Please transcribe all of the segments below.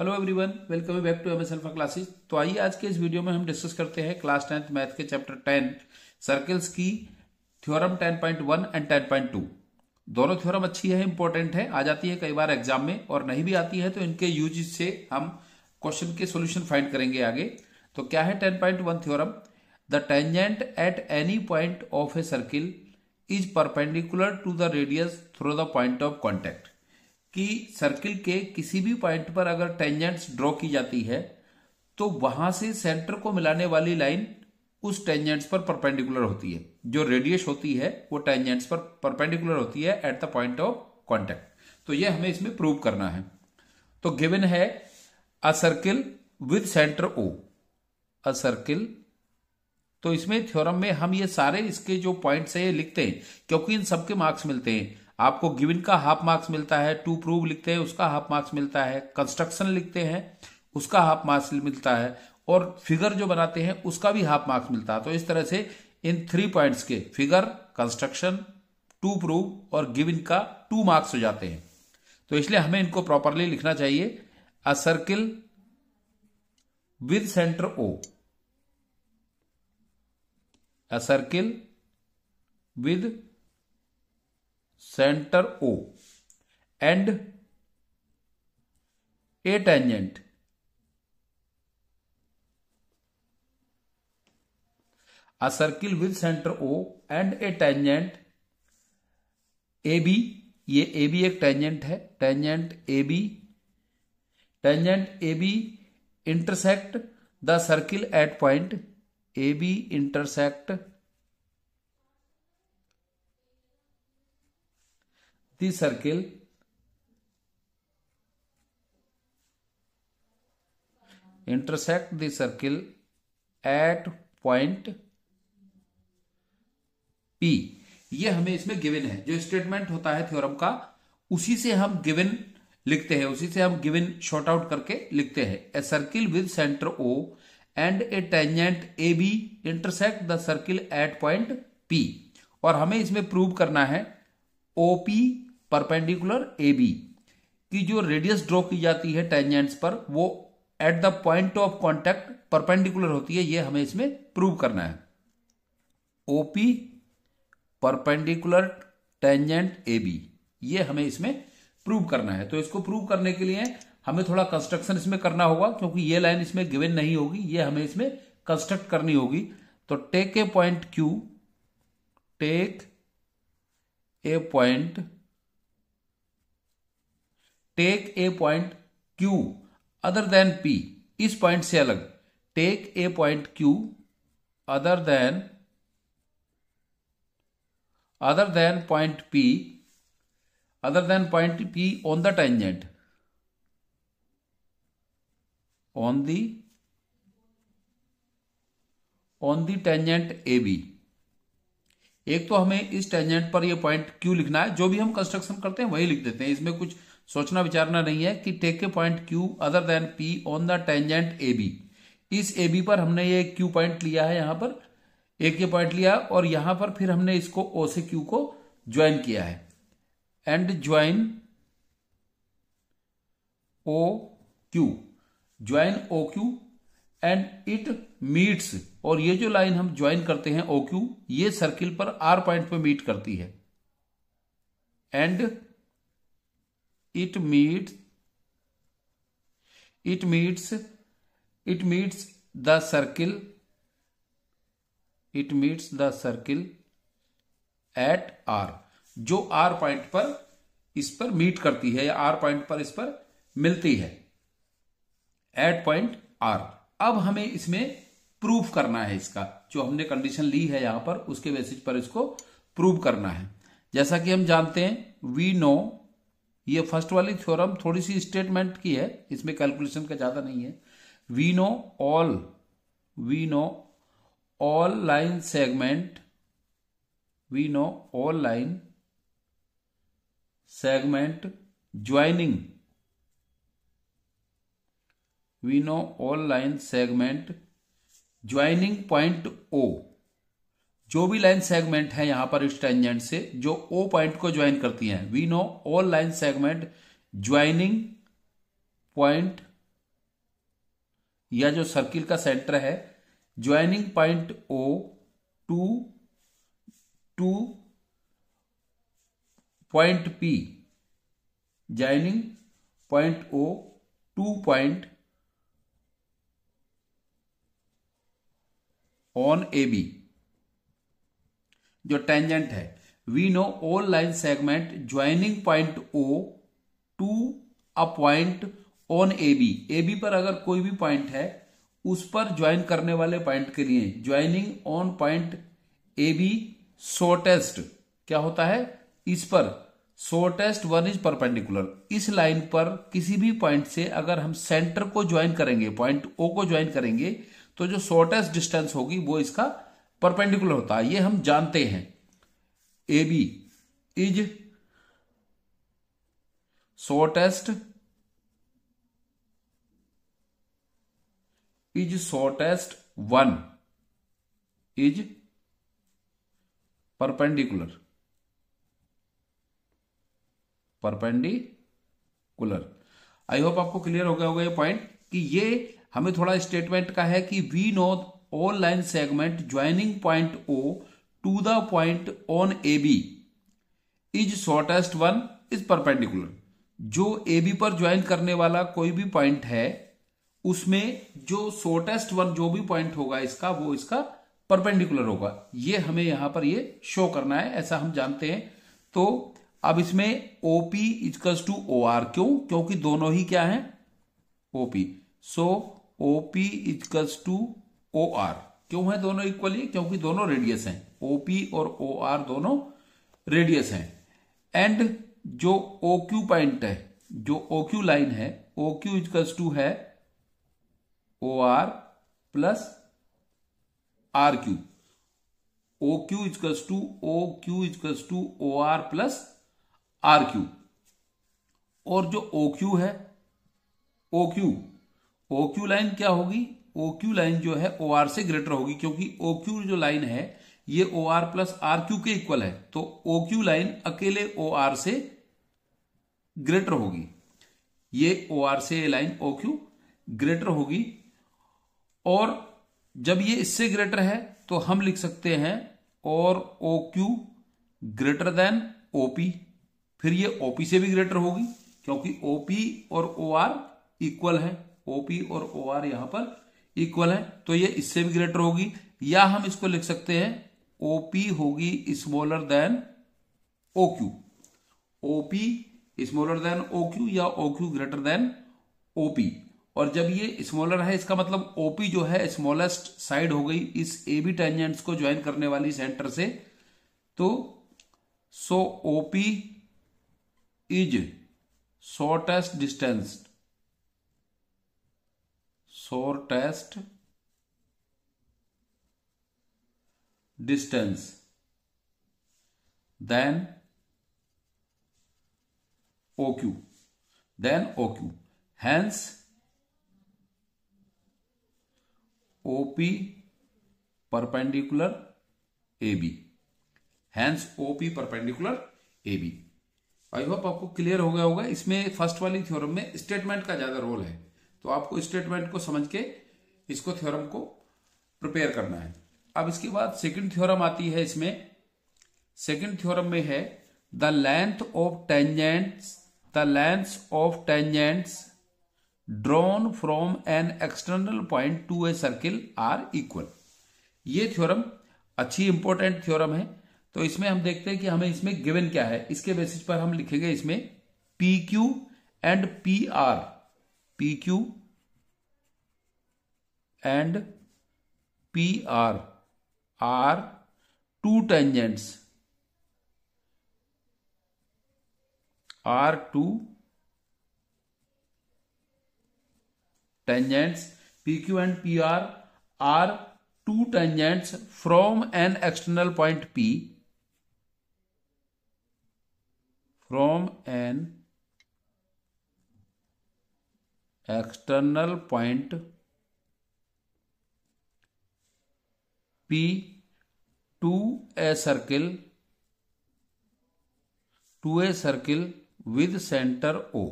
Hello everyone, welcome back to MS alpha classes. तो आइए आज के इस वीडियो में हम डिस्कस करते हैं क्लास 10th मैथ के चैप्टर 10 सर्कल्स की थ्योरम 10.1 एंड 10.2। दोनों थ्योरम अच्छी है, इंपॉर्टेंट है, आ जाती है कई बार एग्जाम में, और नहीं भी आती है तो इनके यूज से हम क्वेश्चन के सोल्यूशन फाइंड करेंगे आगे। तो क्या है 10.1 theorem? The tangent at any point of a circle is perpendicular to the radius through the point of contact. कि सर्किल के किसी भी पॉइंट पर अगर टेंजेंट्स ड्रॉ की जाती है तो वहां से सेंटर को मिलाने वाली लाइन उस टेंजेंट्स पर परपेंडिकुलर होती है। जो रेडियस होती है वो टेंजेंट्स पर परपेंडिकुलर होती है at the point of contact. तो ये हमें इसमें प्रूव करना है। तो गिवन है a circle with centre O, a circle. तो इसमें थ्योरम में हम ये सारे इसके जो पॉइंट्स है ये लिखते हैं, क्योंकि इन सबके मार्क्स मिलते हैं। आपको गिवन का हाफ मार्क्स मिलता है, टू प्रूव लिखते हैं उसका हाफ मार्क्स मिलता है, कंस्ट्रक्शन लिखते हैं उसका हाफ मार्क्स मिलता है, और फिगर जो बनाते हैं उसका भी हाफ मार्क्स मिलता है। तो इस तरह से इन 3 पॉइंट्स के फिगर, कंस्ट्रक्शन, टू प्रूव और गिवन का 2 मार्क्स हो जाते हैं। तो इसलिए हमें इनको प्रॉपरली लिखना चाहिए। A circle with centre O, a circle with center O and a tangent, a circle with center O and a tangent AB। ये AB एक टेंजेंट है, tangent AB, tangent AB intersect the circle at point AB intersect the circle at point P। ये हमें इसमें given है। जो statement होता है थ्योरम का उसी से हम गिवन लिखते हैं, उसी से हम गिवन शॉर्ट आउट करके लिखते हैं। A circle with centre O and a tangent A B intersect the circle at point P. और हमें इसमें प्रूव करना है ओपी परपेंडिकुलर ए बी की जो रेडियस ड्रॉ की जाती है टेंजेंट्स पर वो at the point of contact perpendicular होती है। ये हमें इसमें प्रूव करना है। OP perpendicular tangent A B, ये हमें इसमें प्रूव करना है। तो इसको प्रूव करने के लिए हमें थोड़ा कंस्ट्रक्शन इसमें करना होगा, क्योंकि ये लाइन इसमें गिवन नहीं होगी, ये हमें इसमें कंस्ट्रक्ट करनी होगी। तो take a point Q, take a point Q other than P, इस पॉइंट से अलग। Take a point Q other than point P, other than point P on the tangent, on the tangent AB। एक तो हमें इस tangent पर ये point Q लिखना है, जो भी हम कंस्ट्रक्शन करते हैं वही लिख देते हैं, इसमें कुछ सोचना विचारना नहीं है। कि take a point Q other than P on the tangent AB। इस AB पर हमने ये Q पॉइंट लिया है, यहां पर एक ये पॉइंट लिया, और यहां पर फिर हमने इसको O से Q को ज्वाइन किया है। And join OQ, join OQ and it meets. और ये जो लाइन हम ज्वाइन करते हैं OQ, ये सर्किल पर R पॉइंट पे मीट करती है। And it meets the circle eight R, जो R पॉइंट पर इस पर मीट करती है या R पॉइंट पर इस पर मिलती है, एट पॉइंट R। अब हमें इसमें प्रूफ करना है, इसका जो हमने कंडीशन ली है यहां पर उसके बेसिस पर इसको प्रूव करना है। जैसा कि हम जानते हैं, वी नो, ये फर्स्ट वाली थ्योरम थोड़ी सी स्टेटमेंट की है, इसमें कैलकुलेशन का ज्यादा नहीं है। We know all line segment, we know all line segment joining, we know all line segment joining point O। जो भी लाइन सेगमेंट है यहां पर इस टेंजेंट से जो O पॉइंट को ज्वाइन करती हैं, we know all line segment joining point या जो सर्किल का सेंटर है, joining point O to point P, joining point O to point on A B, जो टेंजेंट है। We know all line segment joining point O to a point on A B. A B पर अगर कोई भी point है उस पर join करने वाले पॉइंट के लिए joining on point A B shortest क्या होता है, इस पर शॉर्टेस्ट वन इज परपेंडिकुलर। इस लाइन पर किसी भी पॉइंट से अगर हम सेंटर को ज्वाइन करेंगे, पॉइंट ओ को ज्वाइन करेंगे, तो जो शॉर्टेस्ट डिस्टेंस होगी वो इसका परपेंडिकुलर होता है। ये हम जानते हैं। A B is shortest one is perpendicular. I hope आपको क्लियर हो गया होगा ये पॉइंट, कि ये हमें थोड़ा स्टेटमेंट का है कि we know all line segment joining point O to the point on A B is shortest one is perpendicular. जो ए बी पर ज्वाइन करने वाला कोई भी पॉइंट है उसमें जो शॉर्टेस्ट वन जो भी पॉइंट होगा इसका, वो इसका परपेंडिकुलर होगा। ये हमें यहां पर ये शो करना है, ऐसा हम जानते हैं। तो अब इसमें OP इक्वल्स टू OR, क्यों? क्योंकि दोनों ही क्या है, OP। So OP equals to OR क्यों है दोनों इक्वली? क्योंकि दोनों रेडियस हैं। OP और OR दोनों रेडियस हैं। एंड जो OQ पॉइंट है, जो OQ लाइन है, OQ इक्वल्स टू है OR plus RQ। OQ equals to OR plus RQ। और जो OQ है, OQ लाइन क्या होगी? OQ लाइन जो है OR से ग्रेटर होगी, क्योंकि OQ जो लाइन है ये OR प्लस RQ के इक्वल है। तो OQ लाइन अकेले OR से ग्रेटर होगी। ये OR से ये लाइन OQ ग्रेटर होगी। और जब ये इससे ग्रेटर है तो हम लिख सकते हैं और OQ ग्रेटर देन OP। फिर ये OP से भी ग्रेटर होगी, क्योंकि OP और OR इक्वल है। OP और OR यहां पर इक्वल है, तो ये इससे भी ग्रेटर होगी। या हम इसको लिख सकते हैं OP होगी smaller than OQ। OP smaller than OQ या OQ ग्रेटर देन OP। और जब ये स्मॉलर है, इसका मतलब OP जो है स्मॉलेस्ट साइड हो गई इस AB टेंजेंट्स को ज्वाइन करने वाली सेंटर से। तो so OP is shortest distance than OQ। Hence OP perpendicular AB। I hope आपको क्लियर हो गया होगा। इसमें फर्स्ट वाली थ्योरम में स्टेटमेंट का ज्यादा रोल है, तो आपको स्टेटमेंट को समझ के इसको थ्योरम को प्रिपेयर करना है। अब इसके बाद सेकंड थ्योरम आती है। इसमें सेकंड थ्योरम में है the length of tangents drawn from an external point to a circle are equal. ये थ्योरम अच्छी इंपॉर्टेंट थ्योरम है। तो इसमें हम देखते हैं कि हमें इसमें गिवन क्या है। इसके बेसिस पर हम लिखेंगे इसमें PQ and PR। PQ and PR are two tangents, PQ and PR are two tangents from an external point P, from an external point P to a circle with center O।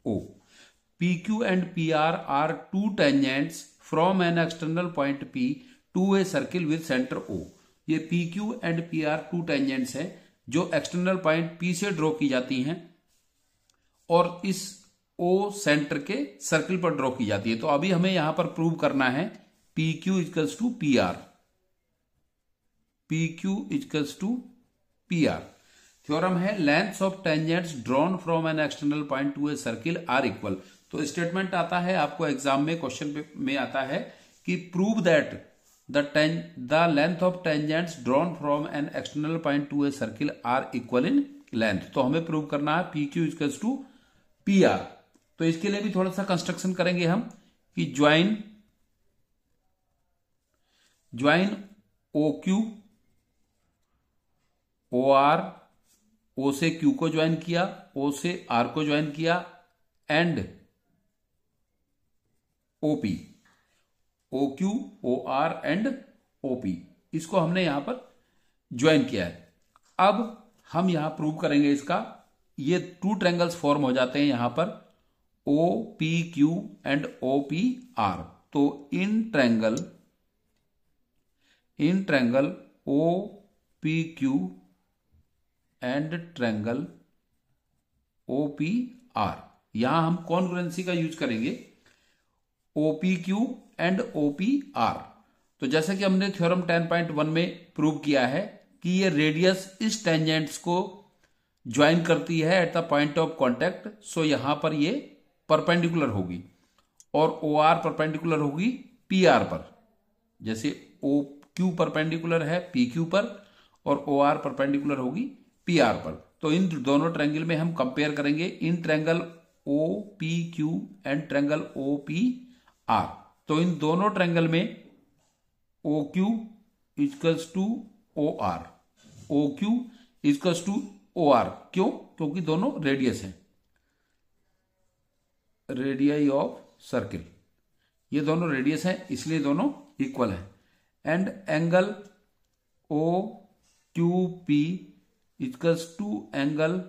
O. PQ and PR are two tangents from an external point P to a circle with center O. ये PQ and PR to tangents है जो external point P से draw की जाती हैं और इस O centre के सर्किल पर ड्रॉ की जाती है। तो अभी हमें यहां पर प्रूव करना है PQ equals to PR। PQ equals to PR। Theorem है lengths of tangents drawn from an external point to a circle are equal. तो स्टेटमेंट आता है आपको एग्जाम में, क्वेश्चन में आता है कि prove that the length of tangents drawn from an external point to a circle are equal in length. तो हमें प्रूव करना है PQ इक्वल्स टू PR। तो इसके लिए भी थोड़ा सा कंस्ट्रक्शन करेंगे हम कि ज्वाइन OQ OR, O से Q को ज्वाइन किया, O से R को ज्वाइन किया and OP, OQ OR and OP, इसको हमने यहां पर ज्वाइन किया है। अब हम यहां प्रूव करेंगे इसका, ये टू ट्रायंगल्स फॉर्म हो जाते हैं यहां पर OPQ एंड OPR। तो इन triangle OPQ and triangle OPR, यहां हम कॉन्ग्रुएंसी का यूज करेंगे OPQ एंड OPR। तो जैसे कि हमने थ्योरम 10.1 में प्रूव किया है कि ये रेडियस इस टेंजेंट्स को ज्वाइन करती है at the point of contact, so यहां पर ये परपेंडिकुलर होगी और OR परपेंडिकुलर होगी PR पर। जैसे OQ परपेंडिकुलर है PQ पर और OR परपेंडिकुलर होगी PR पर। तो इन दोनों ट्रायंगल में हम कंपेयर करेंगे in triangle OPQ and triangle OPR। तो इन दोनों ट्रायंगल में OQ equals to OR, OQ equals to OR। क्यों? क्योंकि दोनों रेडियस हैं, रेडियाई ऑफ सर्किल, ये दोनों रेडियस हैं इसलिए दोनों इक्वल हैं। And angle OQP equals to angle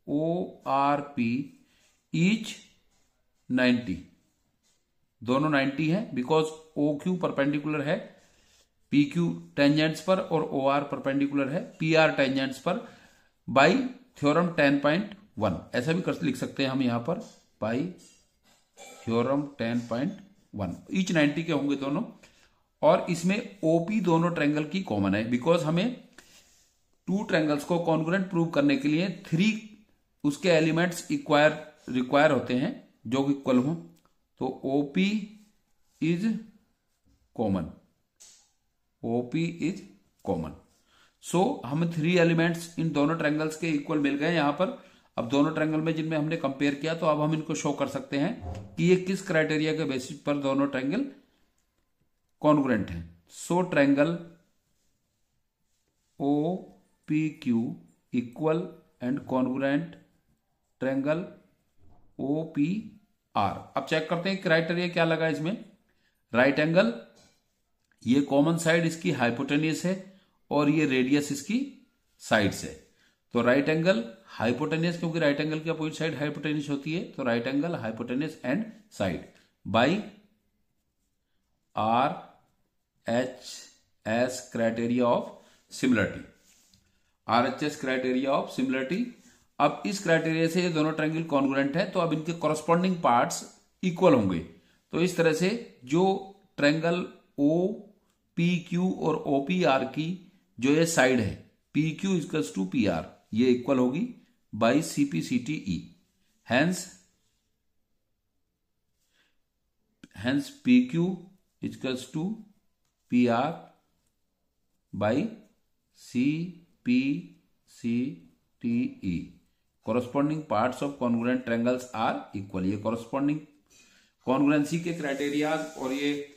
ORP each 90, दोनों 90 है बिकॉज OQ परपेंडिकुलर है PQ टेंजेंट्स पर और OR परपेंडिकुलर है PR टेंजेंट्स पर बाई थ्योरम 10.1। ऐसा भी लिख सकते हैं हम यहां पर बाई थ्योरम 10.1। ईच 90 के होंगे दोनों और इसमें OP दोनों ट्रायंगल की कॉमन है बिकॉज हमें टू ट्रायंगल्स को कॉन्ग्रुएंट प्रूव करने के लिए 3 उसके एलिमेंट्स रिक्वायर होते हैं जो इक्वल हो। तो OP is common, OP is common. So हमें 3 एलिमेंट्स इन दोनों ट्रायंगल्स के इक्वल मिल गए यहां पर। अब दोनों ट्रायंगल में जिनमें हमने कंपेयर किया तो अब हम इनको शो कर सकते हैं कि ये किस क्राइटेरिया के बेसिस पर दोनों ट्रायंगल कॉन्ग्रुएंट हैं। So triangle OPQ equal and congruent triangle OPR। अब चेक करते हैं क्राइटेरिया क्या लगा इसमें। राइट एंगल, ये कॉमन साइड इसकी हाइपोटेनियस है और ये रेडियस इसकी साइड्स है। तो राइट एंगल हाइपोटेनियस, क्योंकि राइट एंगल की अपोजिट साइड हाइपोटेनियस होती है, तो right angle hypotenuse and side by RHS criteria of similarity, RHS criteria of similarity. अब इस क्राइटेरिया से ये दोनों ट्रायंगल कॉन्ग्रुएंट है तो अब इनके कॉरस्पॉन्डिंग पार्ट्स इक्वल होंगे। तो इस तरह से जो ट्रायंगल OPQ और OPR की जो ये साइड है PQ इक्वल्स टू PR, ये इक्वल होगी by CP/CTE। Hence PQ equals to PR by CP/CTE। Corresponding parts of congruent triangles are equal. ये कॉरस्पॉन्डिंग कॉन्ग्रुएंसी के क्राइटेरिया और ये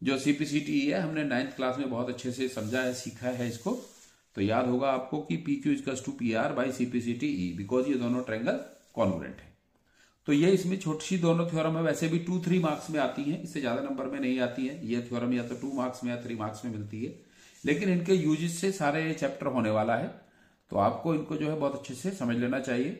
जो CP/CTE है हमने 9th क्लास में बहुत अच्छे से समझा है, सीखा है इसको। तो याद होगा आपको कि PQ equals to PR by CP/CTE because ये दोनों ट्रायंगल कॉन्ग्रुएंट है। तो ये इसमें छोटी सी दोनों थ्योरम है, वैसे भी 2-3 मार्क्स में आती है, इससे ज्यादा नंबर में नहीं आती है। ये थ्योरम या तो 2 मार्क्स में या 3 मार्क्स में मिलती है, लेकिन इनके यूजेस से सारे चैप्टर होने वाला है तो आपको इनको जो है बहुत अच्छे से समझ लेना चाहिए।